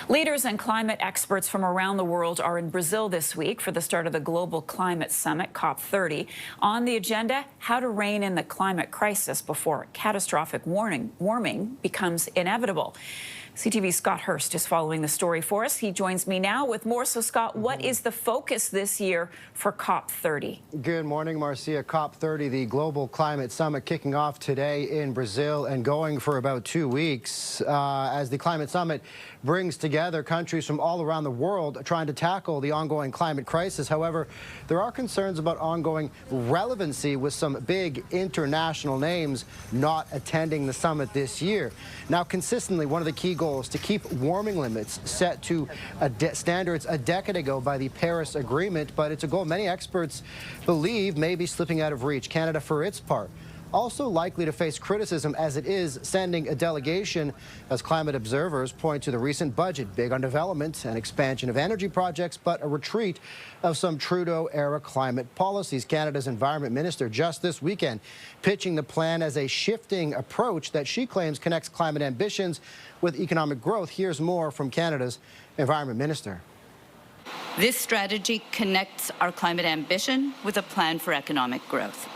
Leaders and climate experts from around the world are in Brazil this week for the start of the Global Climate Summit, COP30. On the agenda, how to rein in the climate crisis before catastrophic warming becomes inevitable. CTV's Scott Hurst is following the story for us. He joins me now with more. So, Scott, what is the focus this year for COP30? Good morning, Marcia. COP30, the Global Climate Summit, kicking off today in Brazil and going for about 2 weeks as the Climate Summit brings together countries from all around the world trying to tackle the ongoing climate crisis. However, there are concerns about ongoing relevancy with some big international names not attending the summit this year. Now, consistently, one of the key goals to keep warming limits set to standards a decade ago by the Paris Agreement, but it's a goal many experts believe may be slipping out of reach. Canada, for its part, also likely to face criticism as it is sending a delegation, as climate observers point to the recent budget, big on development and expansion of energy projects, but a retreat of some Trudeau-era climate policies. Canada's Environment Minister just this weekend pitching the plan as a shifting approach that she claims connects climate ambitions with economic growth. Here's more from Canada's Environment Minister. This strategy connects our climate ambition with a plan for economic growth,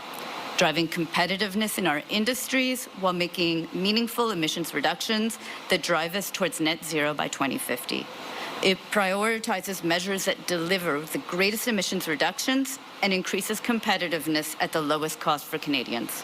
driving competitiveness in our industries while making meaningful emissions reductions that drive us towards net zero by 2050. It prioritizes measures that deliver the greatest emissions reductions and increases competitiveness at the lowest cost for Canadians.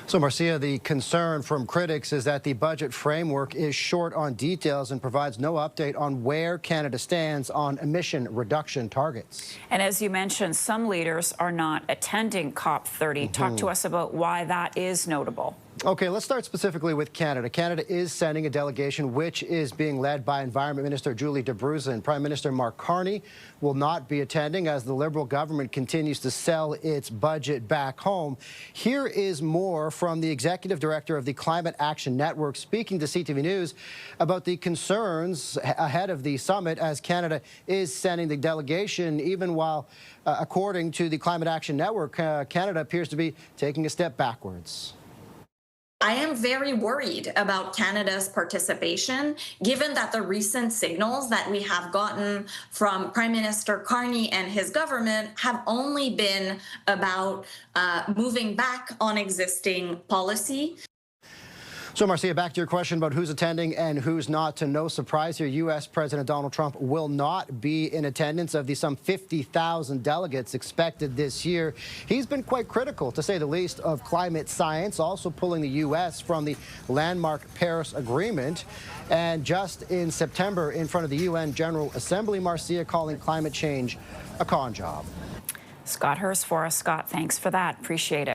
So, Marcia, the concern from critics is that the budget framework is short on details and provides no update on where Canada stands on emission reduction targets. And as you mentioned, some leaders are not attending COP30. Talk to us about why that is notable. Okay, let's start specifically with Canada. Canada is sending a delegation which is being led by Environment Minister Julie Abruzzo. Prime Minister Mark Carney will not be attending as the Liberal government continues to sell its budget back home. Here is more from the Executive Director of the Climate Action Network speaking to CTV News about the concerns ahead of the summit as Canada is sending the delegation, even while, according to the Climate Action Network, Canada appears to be taking a step backwards. I am very worried about Canada's participation, given that the recent signals that we have gotten from Prime Minister Carney and his government have only been about moving back on existing policy. So, Marcia, back to your question about who's attending and who's not. To no surprise here, U.S. President Donald Trump will not be in attendance of the some 50,000 delegates expected this year. He's been quite critical, to say the least, of climate science, also pulling the U.S. from the landmark Paris Agreement. And just in September, in front of the UN General Assembly, Marcia calling climate change a con job. Scott Hurst for us. Scott, thanks for that. Appreciate it.